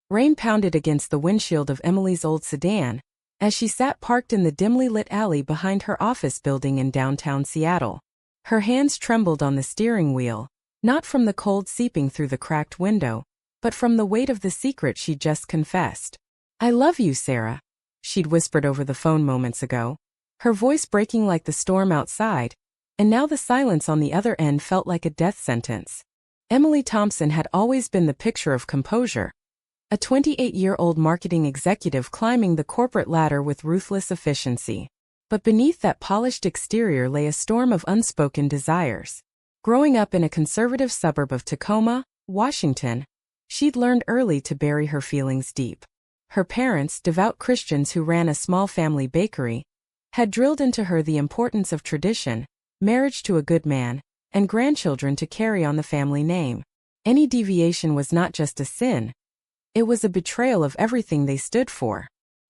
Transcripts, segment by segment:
Rain pounded against the windshield of Emily's old sedan as she sat parked in the dimly lit alley behind her office building in downtown Seattle. Her hands trembled on the steering wheel, not from the cold seeping through the cracked window, but from the weight of the secret she'd just confessed. "I love you, Sarah," she'd whispered over the phone moments ago, her voice breaking like the storm outside, and now the silence on the other end felt like a death sentence. Emily Thompson had always been the picture of composure, a 28-year-old marketing executive climbing the corporate ladder with ruthless efficiency. But beneath that polished exterior lay a storm of unspoken desires. Growing up in a conservative suburb of Tacoma, Washington, she'd learned early to bury her feelings deep. Her parents, devout Christians who ran a small family bakery, had drilled into her the importance of tradition, marriage to a good man, and grandchildren to carry on the family name. Any deviation was not just a sin, it was a betrayal of everything they stood for.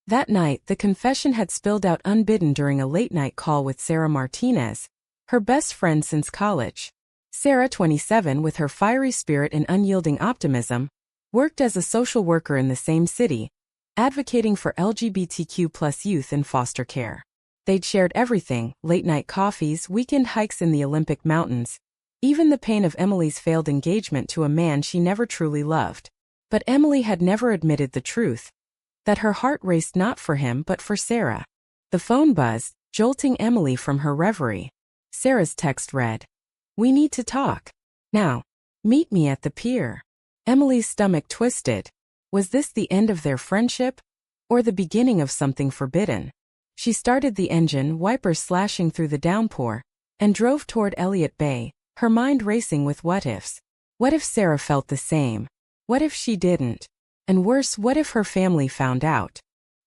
That night, the confession had spilled out unbidden during a late-night call with Sarah Martinez, her best friend since college. Sarah, 27, with her fiery spirit and unyielding optimism, worked as a social worker in the same city, advocating for LGBTQ+ youth in foster care. They'd shared everything: late-night coffees, weekend hikes in the Olympic Mountains, even the pain of Emily's failed engagement to a man she never truly loved. But Emily had never admitted the truth, that her heart raced not for him but for Sarah. The phone buzzed, jolting Emily from her reverie. Sarah's text read, "We need to talk. Now. Meet me at the pier." Emily's stomach twisted. Was this the end of their friendship, or the beginning of something forbidden? She started the engine, wipers slashing through the downpour, and drove toward Elliott Bay, her mind racing with what-ifs. What if Sarah felt the same? What if she didn't? And worse, what if her family found out?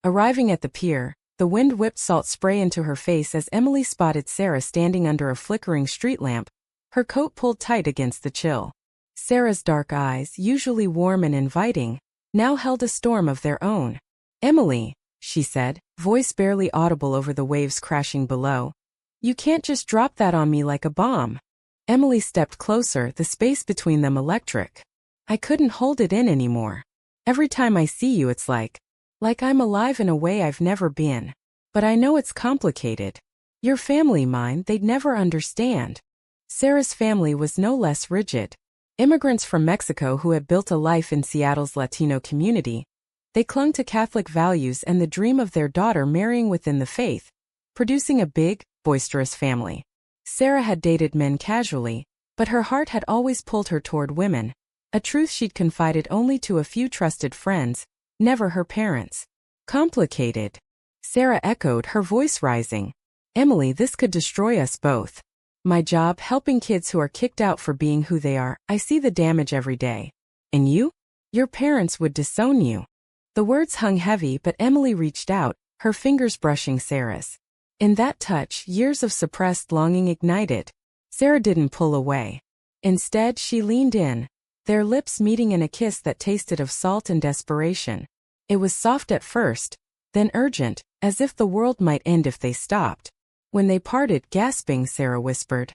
Arriving at the pier, the wind whipped salt spray into her face as Emily spotted Sarah standing under a flickering street lamp, her coat pulled tight against the chill. Sarah's dark eyes, usually warm and inviting, now held a storm of their own. "Emily," she said, voice barely audible over the waves crashing below, "you can't just drop that on me like a bomb." Emily stepped closer, the space between them electric. "I couldn't hold it in anymore. Every time I see you it's like I'm alive in a way I've never been. But I know it's complicated. Your family, mine, they'd never understand." Sarah's family was no less rigid. Immigrants from Mexico who had built a life in Seattle's Latino community, they clung to Catholic values and the dream of their daughter marrying within the faith, producing a big, boisterous family. Sarah had dated men casually, but her heart had always pulled her toward women, a truth she'd confided only to a few trusted friends, never her parents. "Complicated?" Sarah echoed, her voice rising. "Emily, this could destroy us both. My job, helping kids who are kicked out for being who they are, I see the damage every day. And you? Your parents would disown you." The words hung heavy, but Emily reached out, her fingers brushing Sarah's. In that touch, years of suppressed longing ignited. Sarah didn't pull away. Instead, she leaned in, their lips meeting in a kiss that tasted of salt and desperation. It was soft at first, then urgent, as if the world might end if they stopped. When they parted, gasping, Sarah whispered,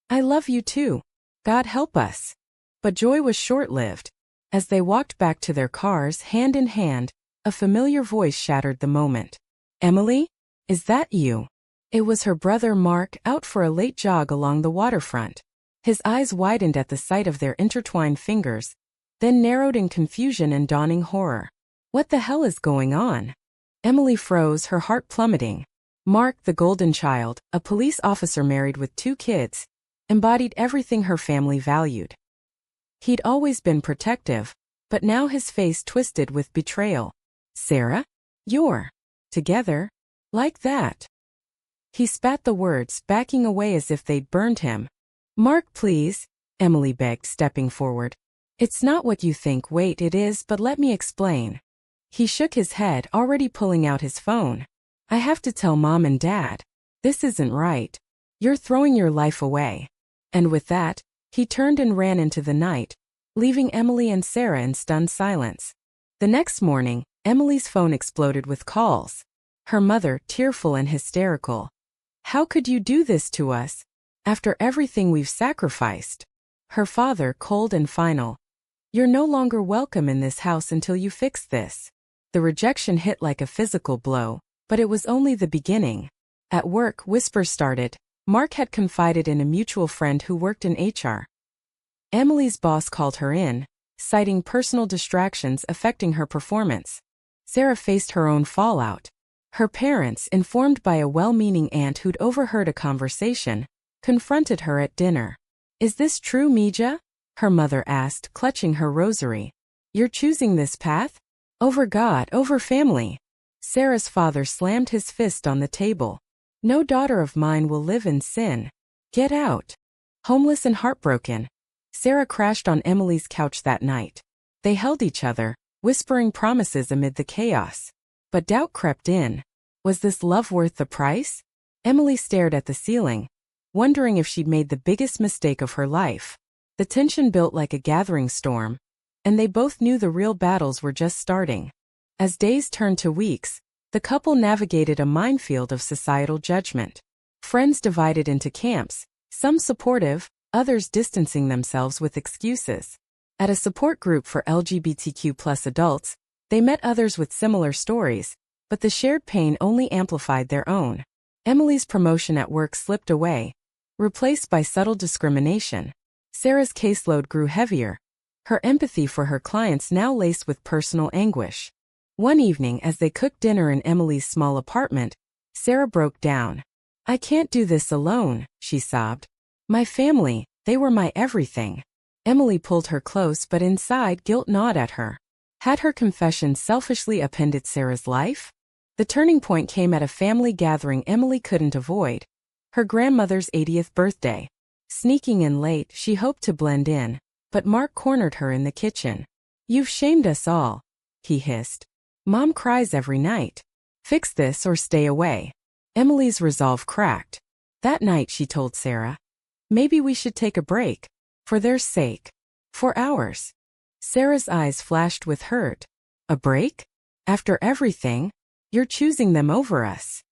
"I love you too. God help us." But joy was short-lived. As they walked back to their cars, hand in hand, a familiar voice shattered the moment. "Emily? Is that you?" It was her brother Mark, out for a late jog along the waterfront. His eyes widened at the sight of their intertwined fingers, then narrowed in confusion and dawning horror. "What the hell is going on?" Emily froze, her heart plummeting. Mark, the golden child, a police officer married with 2 kids, embodied everything her family valued. He'd always been protective, but now his face twisted with betrayal. "Sarah? You're together? Like that?" He spat the words, backing away as if they'd burned him. "Mark, please," Emily begged, stepping forward. "It's not what you think. Wait, it is, but let me explain." He shook his head, already pulling out his phone. "I have to tell Mom and Dad. This isn't right. You're throwing your life away." And with that, he turned and ran into the night, leaving Emily and Sarah in stunned silence. The next morning, Emily's phone exploded with calls. Her mother, tearful and hysterical. "How could you do this to us? After everything we've sacrificed?" Her father, cold and final. You're no longer welcome in this house until you fix this. The rejection hit like a physical blow, but it was only the beginning. At work, whispers started. Mark had confided in a mutual friend who worked in HR. Emily's boss called her in, citing personal distractions affecting her performance. Sarah faced her own fallout. Her parents, informed by a well-meaning aunt who'd overheard a conversation, confronted her at dinner. "Is this true, Mija?" her mother asked, clutching her rosary. "You're choosing this path? Over God, over family." Sarah's father slammed his fist on the table. "No daughter of mine will live in sin. Get out." Homeless and heartbroken, Sarah crashed on Emily's couch that night. They held each other, whispering promises amid the chaos. But doubt crept in. Was this love worth the price? Emily stared at the ceiling, wondering if she'd made the biggest mistake of her life. The tension built like a gathering storm, and they both knew the real battles were just starting. As days turned to weeks, the couple navigated a minefield of societal judgment. Friends divided into camps, some supportive, others distancing themselves with excuses. At a support group for LGBTQ+ adults, they met others with similar stories, but the shared pain only amplified their own. Emily's promotion at work slipped away, replaced by subtle discrimination. Sarah's caseload grew heavier, her empathy for her clients now laced with personal anguish. One evening, as they cooked dinner in Emily's small apartment, Sarah broke down. "I can't do this alone," she sobbed. "My family, they were my everything." Emily pulled her close, but inside guilt gnawed at her. Had her confession selfishly upended Sarah's life? The turning point came at a family gathering Emily couldn't avoid. Her grandmother's 80th birthday. Sneaking in late, she hoped to blend in, but Mark cornered her in the kitchen. "You've shamed us all," he hissed. "Mom cries every night. Fix this or stay away." Emily's resolve cracked. That night she told Sarah, "Maybe we should take a break. For their sake. For ours." Sarah's eyes flashed with hurt. "A break? After everything? You're choosing them over us."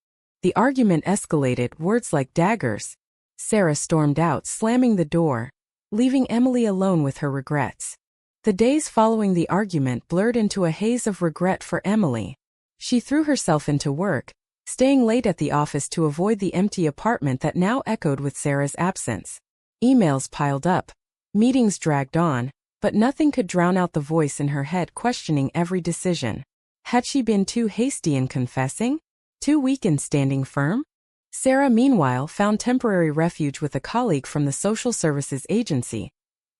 The argument escalated, words like daggers. Sarah stormed out, slamming the door, leaving Emily alone with her regrets. The days following the argument blurred into a haze of regret for Emily. She threw herself into work, staying late at the office to avoid the empty apartment that now echoed with Sarah's absence. Emails piled up, meetings dragged on, but nothing could drown out the voice in her head questioning every decision. Had she been too hasty in confessing? Too weak in standing firm? Sarah, meanwhile, found temporary refuge with a colleague from the social services agency,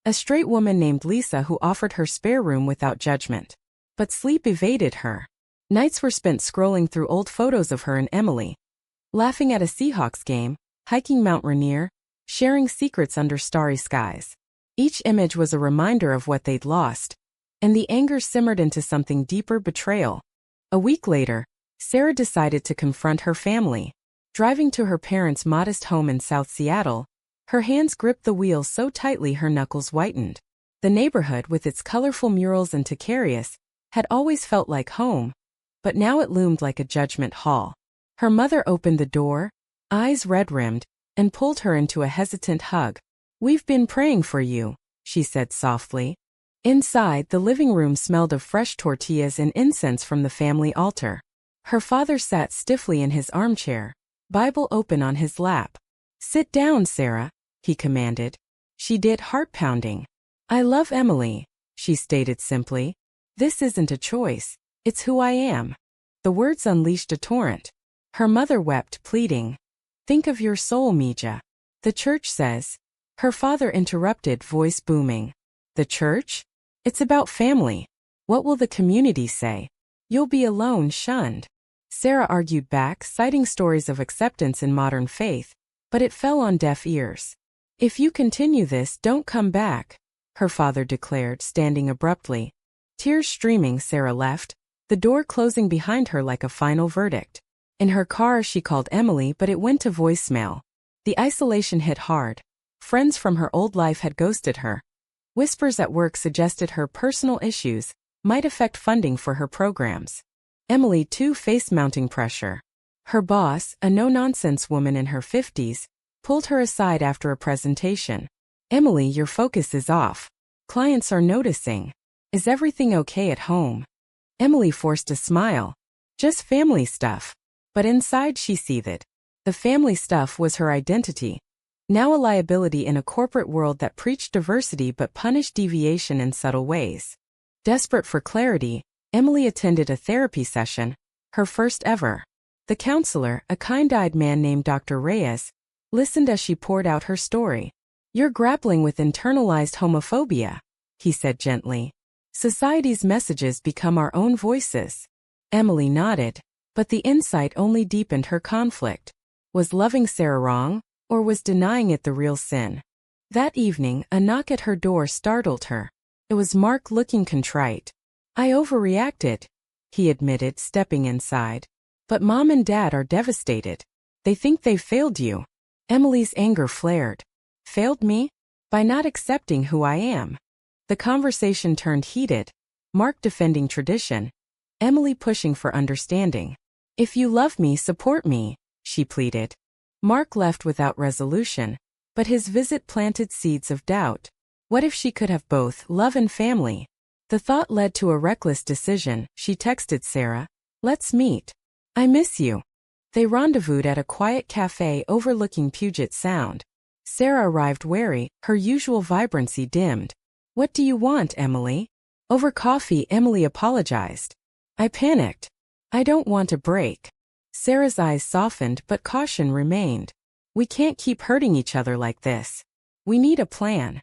a straight woman named Lisa who offered her spare room without judgment. But sleep evaded her. Nights were spent scrolling through old photos of her and Emily, laughing at a Seahawks game, hiking Mount Rainier, sharing secrets under starry skies. Each image was a reminder of what they'd lost, and the anger simmered into something deeper: betrayal. A week later, Sarah decided to confront her family. Driving to her parents' modest home in South Seattle, her hands gripped the wheel so tightly her knuckles whitened. The neighborhood, with its colorful murals and taquerias, had always felt like home, but now it loomed like a judgment hall. Her mother opened the door, eyes red-rimmed, and pulled her into a hesitant hug. "We've been praying for you," she said softly. Inside, the living room smelled of fresh tortillas and incense from the family altar. Her father sat stiffly in his armchair, Bible open on his lap. "Sit down, Sarah," he commanded. She did, heart-pounding. "I love Emily," she stated simply. "This isn't a choice, it's who I am." The words unleashed a torrent. Her mother wept, pleading, "Think of your soul, Mija. The church says." Her father interrupted, voice booming. "The church? It's about family. What will the community say? You'll be alone, shunned." Sarah argued back, citing stories of acceptance in modern faith, but it fell on deaf ears. "If you continue this, don't come back," her father declared, standing abruptly. Tears streaming, Sarah left, the door closing behind her like a final verdict. In her car, she called Emily, but it went to voicemail. The isolation hit hard. Friends from her old life had ghosted her. Whispers at work suggested her personal issues might affect funding for her programs. Emily, too, faced mounting pressure. Her boss, a no-nonsense woman in her 50s, pulled her aside after a presentation. "Emily, your focus is off. Clients are noticing. Is everything okay at home? Emily forced a smile. Just family stuff. But inside she seethed. The family stuff was her identity. Now a liability in a corporate world that preached diversity but punished deviation in subtle ways. Desperate for clarity, Emily attended a therapy session, her first ever. The counselor, a kind-eyed man named Dr. Reyes, listened as she poured out her story. "You're grappling with internalized homophobia," he said gently. "Society's messages become our own voices." Emily nodded, but the insight only deepened her conflict. Was loving Sarah wrong, or was denying it the real sin? That evening, a knock at her door startled her. It was Mark, looking contrite. "I overreacted," he admitted, stepping inside. "But Mom and Dad are devastated. They think they've failed you." Emily's anger flared. "Failed me? By not accepting who I am." The conversation turned heated, Mark defending tradition, Emily pushing for understanding. "If you love me, support me," she pleaded. Mark left without resolution, but his visit planted seeds of doubt. What if she could have both love and family? The thought led to a reckless decision. She texted Sarah, "Let's meet. I miss you." They rendezvoused at a quiet cafe overlooking Puget Sound. Sarah arrived wary, her usual vibrancy dimmed. "What do you want, Emily?" Over coffee, Emily apologized. "I panicked. I don't want a break." Sarah's eyes softened, but caution remained. "We can't keep hurting each other like this. We need a plan."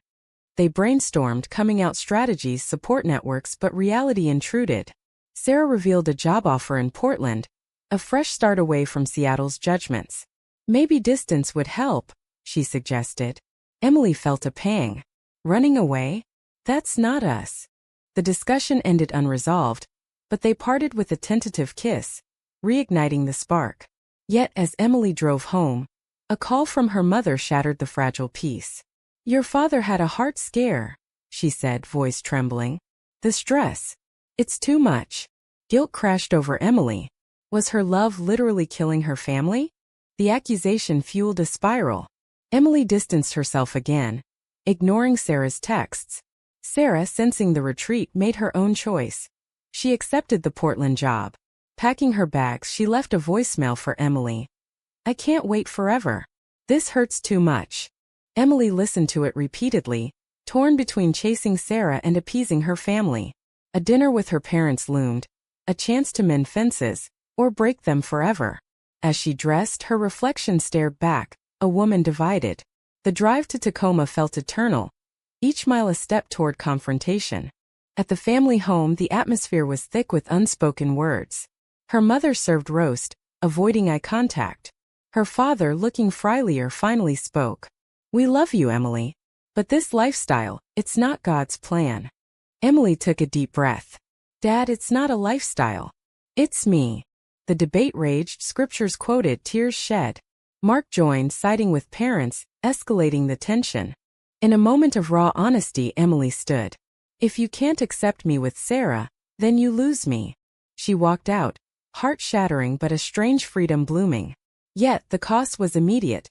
They brainstormed, coming out strategies, support networks, but reality intruded. Sarah revealed a job offer in Portland, a fresh start away from Seattle's judgments. "Maybe distance would help," she suggested. Emily felt a pang. Running away? That's not us. The discussion ended unresolved, but they parted with a tentative kiss, reigniting the spark. Yet as Emily drove home, a call from her mother shattered the fragile peace. "Your father had a heart scare," she said, voice trembling. "The stress. It's too much." Guilt crashed over Emily. Was her love literally killing her family? The accusation fueled a spiral. Emily distanced herself again, ignoring Sarah's texts. Sarah, sensing the retreat, made her own choice. She accepted the Portland job. Packing her bags, she left a voicemail for Emily. "I can't wait forever. This hurts too much." Emily listened to it repeatedly, torn between chasing Sarah and appeasing her family. A dinner with her parents loomed, a chance to mend fences, or break them forever. As she dressed, her reflection stared back, a woman divided. The drive to Tacoma felt eternal, each mile a step toward confrontation. At the family home, the atmosphere was thick with unspoken words. Her mother served roast, avoiding eye contact. Her father, looking friendlier, finally spoke. "We love you, Emily. But this lifestyle, it's not God's plan." Emily took a deep breath. "Dad, it's not a lifestyle. It's me." The debate raged, scriptures quoted, tears shed. Mark joined, siding with parents, escalating the tension. In a moment of raw honesty, Emily stood. "If you can't accept me with Sarah, then you lose me." She walked out, heart-shattering but a strange freedom blooming. Yet the cost was immediate.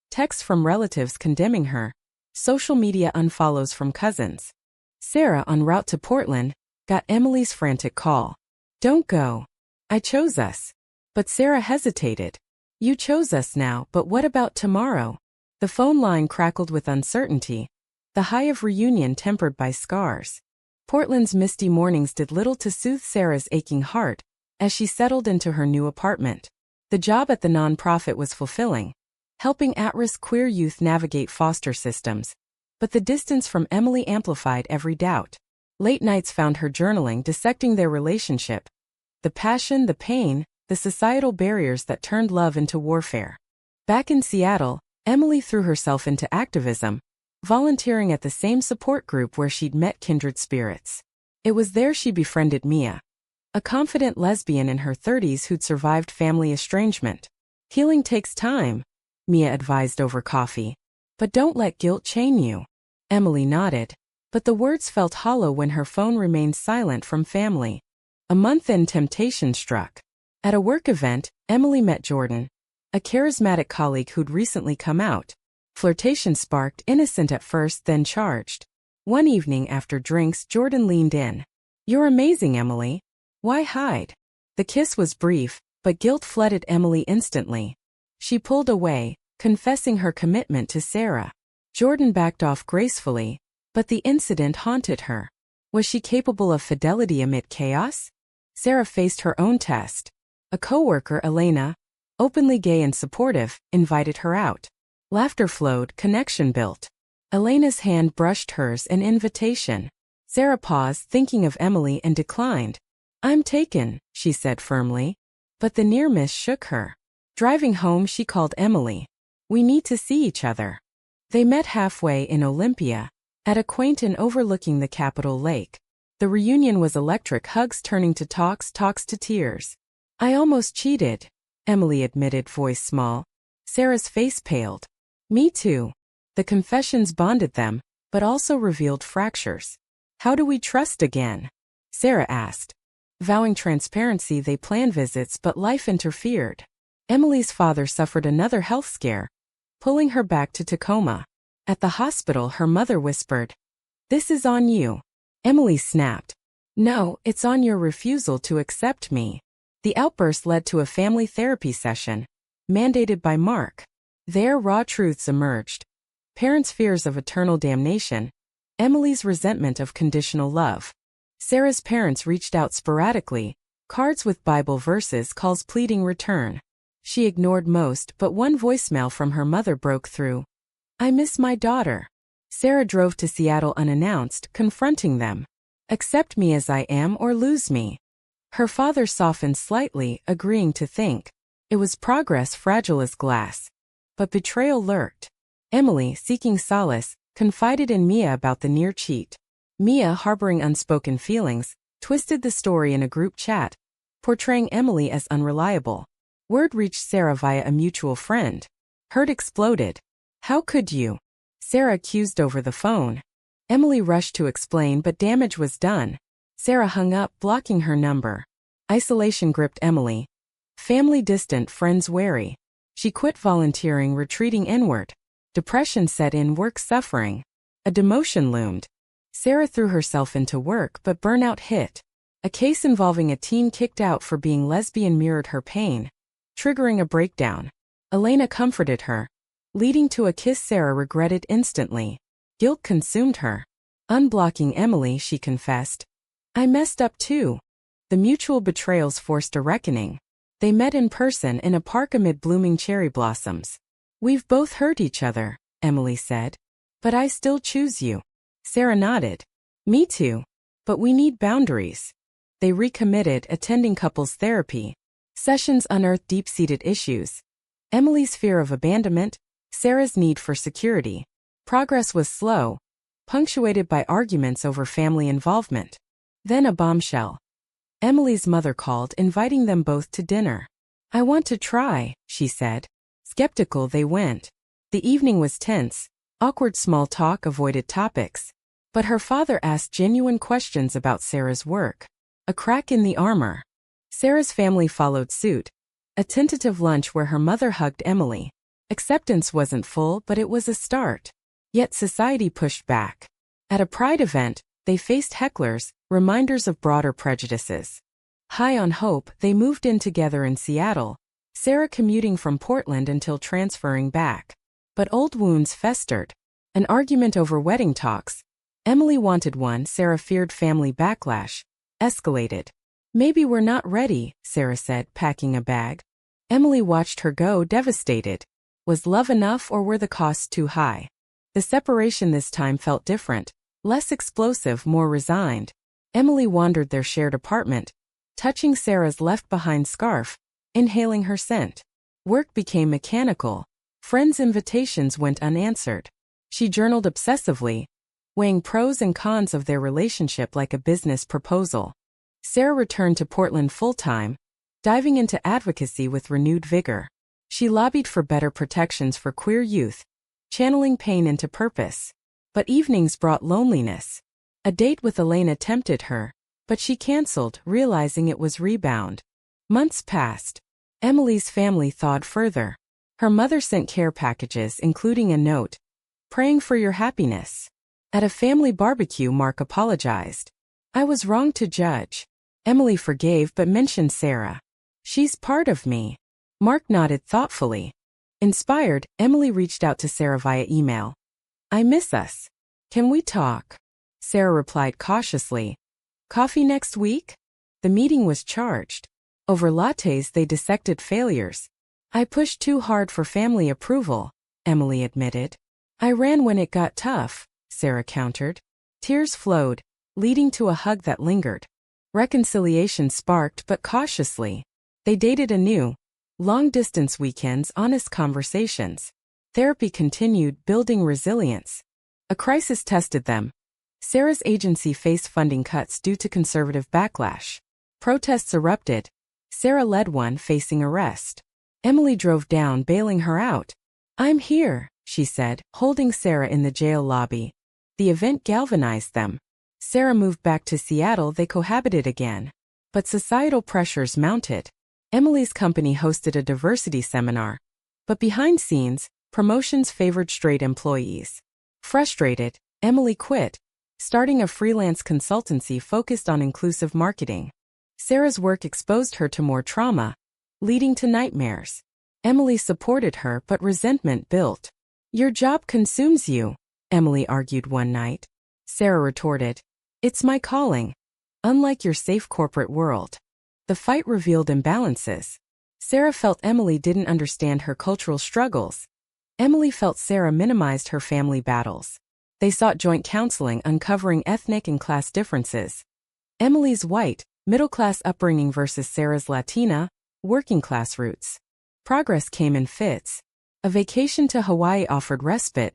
Texts from relatives condemning her. Social media unfollows from cousins. Sarah, en route to Portland, got Emily's frantic call. "Don't go. I chose us." But Sarah hesitated. "You chose us now, but what about tomorrow?" The phone line crackled with uncertainty, the high of reunion tempered by scars. Portland's misty mornings did little to soothe Sarah's aching heart as she settled into her new apartment. The job at the nonprofit was fulfilling, helping at-risk queer youth navigate foster systems. But the distance from Emily amplified every doubt. Late nights found her journaling, dissecting their relationship. The passion, the pain, the societal barriers that turned love into warfare. Back in Seattle, Emily threw herself into activism, volunteering at the same support group where she'd met kindred spirits. It was there she befriended Mia, a confident lesbian in her 30s who'd survived family estrangement. "Healing takes time," Mia advised over coffee. "But don't let guilt chain you." Emily nodded, but the words felt hollow when her phone remained silent from family. A month in, temptation struck. At a work event, Emily met Jordan, a charismatic colleague who'd recently come out. Flirtation sparked, innocent at first, then charged. One evening after drinks, Jordan leaned in. "You're amazing, Emily. Why hide?" The kiss was brief, but guilt flooded Emily instantly. She pulled away, confessing her commitment to Sarah. Jordan backed off gracefully, but the incident haunted her. Was she capable of fidelity amid chaos? Sarah faced her own test. A coworker, Elena, openly gay and supportive, invited her out. Laughter flowed, connection built. Elena's hand brushed hers, an invitation. Sarah paused, thinking of Emily, and declined. "I'm taken," she said firmly. But the near miss shook her. Driving home, she called Emily. "We need to see each other." They met halfway in Olympia, at a quaint inn overlooking the Capitol Lake. The reunion was electric, hugs turning to talks to tears. "I almost cheated," Emily admitted, voice small. Sarah's face paled. "Me too." The confessions bonded them, but also revealed fractures. "How do we trust again?" Sarah asked. Vowing transparency, they planned visits, but life interfered. Emily's father suffered another health scare, pulling her back to Tacoma. At the hospital, her mother whispered, "This is on you." Emily snapped. "No, it's on your refusal to accept me." The outburst led to a family therapy session, mandated by Mark. There, raw truths emerged. Parents' fears of eternal damnation, Emily's resentment of conditional love. Sarah's parents reached out sporadically, cards with Bible verses, calls pleading return. She ignored most, but one voicemail from her mother broke through. "I miss my daughter." Sarah drove to Seattle unannounced, confronting them. "Accept me as I am or lose me." Her father softened slightly, agreeing to think. It was progress, fragile as glass. But betrayal lurked. Emily, seeking solace, confided in Mia about the near cheat. Mia, harboring unspoken feelings, twisted the story in a group chat, portraying Emily as unreliable. Word reached Sarah via a mutual friend. Hurt exploded. "How could you?" Sarah accused over the phone. Emily rushed to explain, but damage was done. Sarah hung up, blocking her number. Isolation gripped Emily. Family distant, friends wary. She quit volunteering, retreating inward. Depression set in, work suffering. A demotion loomed. Sarah threw herself into work, but burnout hit. A case involving a teen kicked out for being lesbian mirrored her pain, triggering a breakdown. Elena comforted her, leading to a kiss Sarah regretted instantly. Guilt consumed her. Unblocking Emily, she confessed. "I messed up too." The mutual betrayals forced a reckoning. They met in person in a park amid blooming cherry blossoms. "We've both hurt each other," Emily said. "But I still choose you." Sarah nodded. "Me too. But we need boundaries." They recommitted, attending couples therapy. Sessions unearthed deep-seated issues. Emily's fear of abandonment, Sarah's need for security. Progress was slow, punctuated by arguments over family involvement. Then a bombshell. Emily's mother called, inviting them both to dinner. "I want to try," she said. Skeptical, they went. The evening was tense. Awkward small talk, avoided topics. But her father asked genuine questions about Sarah's work. A crack in the armor. Sarah's family followed suit. A tentative lunch where her mother hugged Emily. Acceptance wasn't full, but it was a start. Yet society pushed back. At a pride event, they faced hecklers, reminders of broader prejudices. High on hope, they moved in together in Seattle, Sarah commuting from Portland until transferring back. But old wounds festered. An argument over wedding talks. Emily wanted one, Sarah feared family backlash. Escalated. "Maybe we're not ready," Sarah said, packing a bag. Emily watched her go, devastated. Was love enough, or were the costs too high? The separation this time felt different. Less explosive, more resigned. Emily wandered their shared apartment, touching Sarah's left-behind scarf, inhaling her scent. Work became mechanical. Friends' invitations went unanswered. She journaled obsessively, weighing pros and cons of their relationship like a business proposal. Sarah returned to Portland full-time, diving into advocacy with renewed vigor. She lobbied for better protections for queer youth, channeling pain into purpose. But evenings brought loneliness. A date with Elena tempted her, but she canceled, realizing it was rebound. Months passed. Emily's family thawed further. Her mother sent care packages, including a note, "Praying for your happiness." At a family barbecue, Mark apologized. I was wrong to judge. Emily forgave but mentioned Sarah. She's part of me. Mark nodded thoughtfully. Inspired, Emily reached out to Sarah via email. I miss us. Can we talk? Sarah replied cautiously. Coffee next week? The meeting was charged. Over lattes they dissected failures. I pushed too hard for family approval, Emily admitted. I ran when it got tough, Sarah countered. Tears flowed, leading to a hug that lingered. Reconciliation sparked but cautiously. They dated anew. Long-distance weekends, honest conversations. Therapy continued, building resilience. A crisis tested them. Sarah's agency faced funding cuts due to conservative backlash. Protests erupted. Sarah led one, facing arrest. Emily drove down, bailing her out. I'm here, she said, holding Sarah in the jail lobby. The event galvanized them. Sarah moved back to Seattle, they cohabited again. But societal pressures mounted. Emily's company hosted a diversity seminar. But behind scenes, promotions favored straight employees. Frustrated, Emily quit, starting a freelance consultancy focused on inclusive marketing. Sarah's work exposed her to more trauma, leading to nightmares. Emily supported her, but resentment built. Your job consumes you, Emily argued one night. Sarah retorted, it's my calling. Unlike your safe corporate world. The fight revealed imbalances. Sarah felt Emily didn't understand her cultural struggles. Emily felt Sarah minimized her family battles. They sought joint counseling, uncovering ethnic and class differences. Emily's white, middle-class upbringing versus Sarah's Latina, working-class roots. Progress came in fits. A vacation to Hawaii offered respite.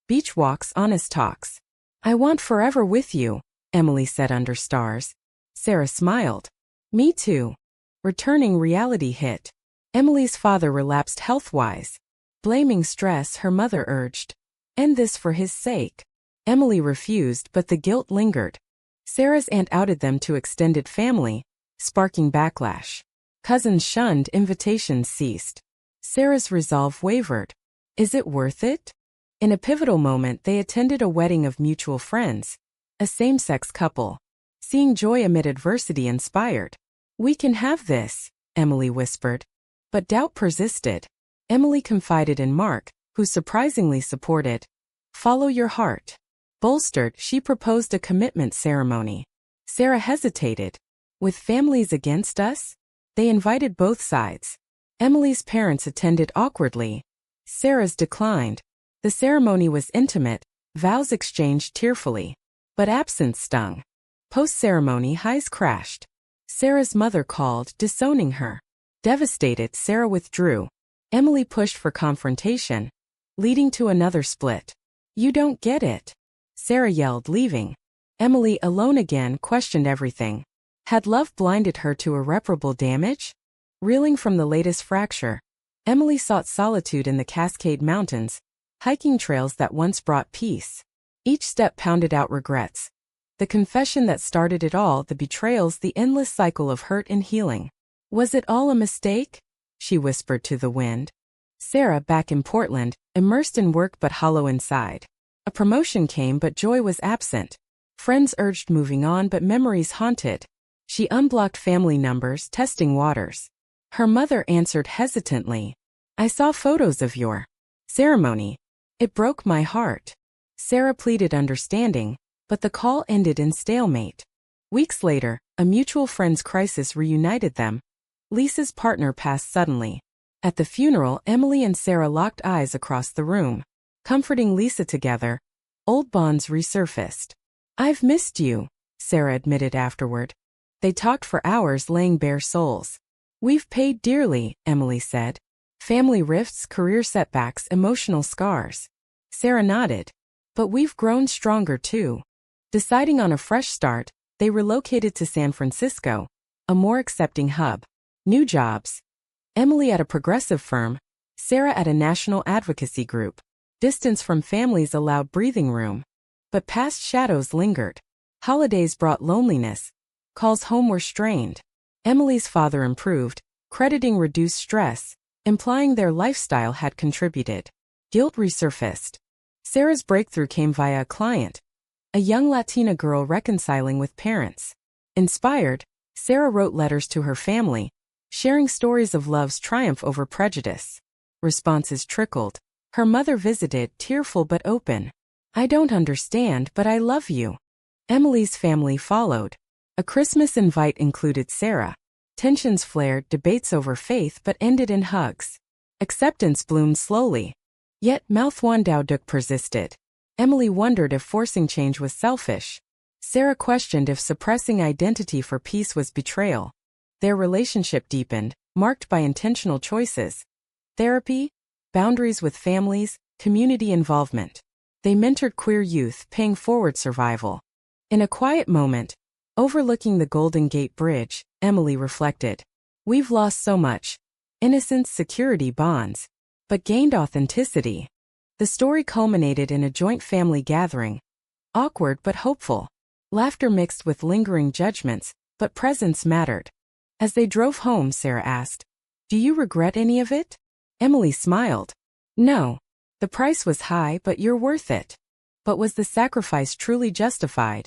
Beach walks, honest talks. I want forever with you, Emily said under stars. Sarah smiled. Me too. Returning reality hit. Emily's father relapsed health-wise. Blaming stress, her mother urged. End this for his sake. Emily refused, but the guilt lingered. Sarah's aunt outed them to extended family, sparking backlash. Cousins shunned, invitations ceased. Sarah's resolve wavered. Is it worth it? In a pivotal moment, they attended a wedding of mutual friends, a same-sex couple. Seeing joy amid adversity inspired. We can have this, Emily whispered. But doubt persisted. Emily confided in Mark, who surprisingly supported. Follow your heart. Bolstered, she proposed a commitment ceremony. Sarah hesitated. With families against us? They invited both sides. Emily's parents attended awkwardly. Sarah's declined. The ceremony was intimate, vows exchanged tearfully. But absence stung. Post-ceremony, highs crashed. Sarah's mother called, disowning her. Devastated, Sarah withdrew. Emily pushed for confrontation, leading to another split. You don't get it. Sarah yelled, leaving. Emily, alone again, questioned everything. Had love blinded her to irreparable damage? Reeling from the latest fracture, Emily sought solitude in the Cascade Mountains, hiking trails that once brought peace. Each step pounded out regrets. The confession that started it all, the betrayals, the endless cycle of hurt and healing. Was it all a mistake? She whispered to the wind. Sarah, back in Portland, immersed in work but hollow inside. A promotion came but joy was absent. Friends urged moving on but memories haunted. She unblocked family numbers, testing waters. Her mother answered hesitantly. I saw photos of your ceremony. It broke my heart. Sarah pleaded understanding, but the call ended in stalemate. Weeks later, a mutual friend's crisis reunited them. Lisa's partner passed suddenly. At the funeral, Emily and Sarah locked eyes across the room. Comforting Lisa together, old bonds resurfaced. I've missed you, Sarah admitted afterward. They talked for hours, laying bare souls. We've paid dearly, Emily said. Family rifts, career setbacks, emotional scars. Sarah nodded. But we've grown stronger too. Deciding on a fresh start, they relocated to San Francisco, a more accepting hub. New jobs. Emily at a progressive firm, Sarah at a national advocacy group. Distance from families allowed breathing room. But past shadows lingered. Holidays brought loneliness. Calls home were strained. Emily's father improved, crediting reduced stress, implying their lifestyle had contributed. Guilt resurfaced. Sarah's breakthrough came via a client, a young Latina girl reconciling with parents. Inspired, Sarah wrote letters to her family, sharing stories of love's triumph over prejudice. Responses trickled. Her mother visited, tearful but open. "I don't understand, but I love you." Emily's family followed. A Christmas invite included Sarah. Tensions flared, debates over faith but ended in hugs. Acceptance bloomed slowly. Yet mouthwandowduk persisted. Emily wondered if forcing change was selfish. Sarah questioned if suppressing identity for peace was betrayal. Their relationship deepened, marked by intentional choices. Therapy, boundaries with families, community involvement. They mentored queer youth, paying forward survival. In a quiet moment, overlooking the Golden Gate Bridge, Emily reflected. "We've lost so much. Innocence, security, bonds. But gained authenticity." The story culminated in a joint family gathering. Awkward but hopeful. Laughter mixed with lingering judgments, but presence mattered. As they drove home, Sarah asked, "Do you regret any of it?" Emily smiled. "No. The price was high, but you're worth it." But was the sacrifice truly justified?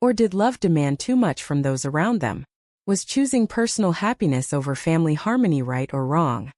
Or did love demand too much from those around them? Was choosing personal happiness over family harmony right or wrong?